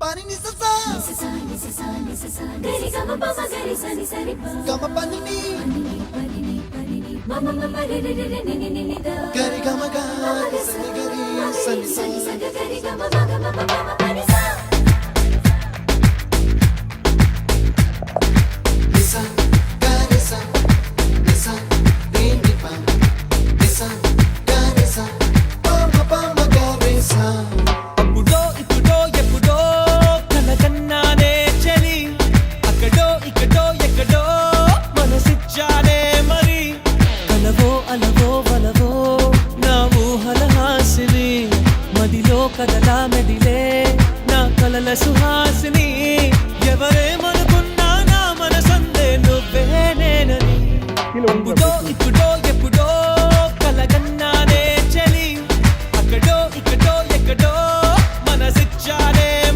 pani ni sa gari ga ma pa ma gari sa ni sa ri pa ga ma pa ni ma ma ma re re re ni ni ni da gari ga ma ga sa ni gari sa ni sa gari ga ma ga ma pa ma pa ni sa ni sa gari sa ni sa ni ni pa ni sa gari sa pa ma gari sa కదలా మెదిలే నా కలల సుహాసిని ఎవరే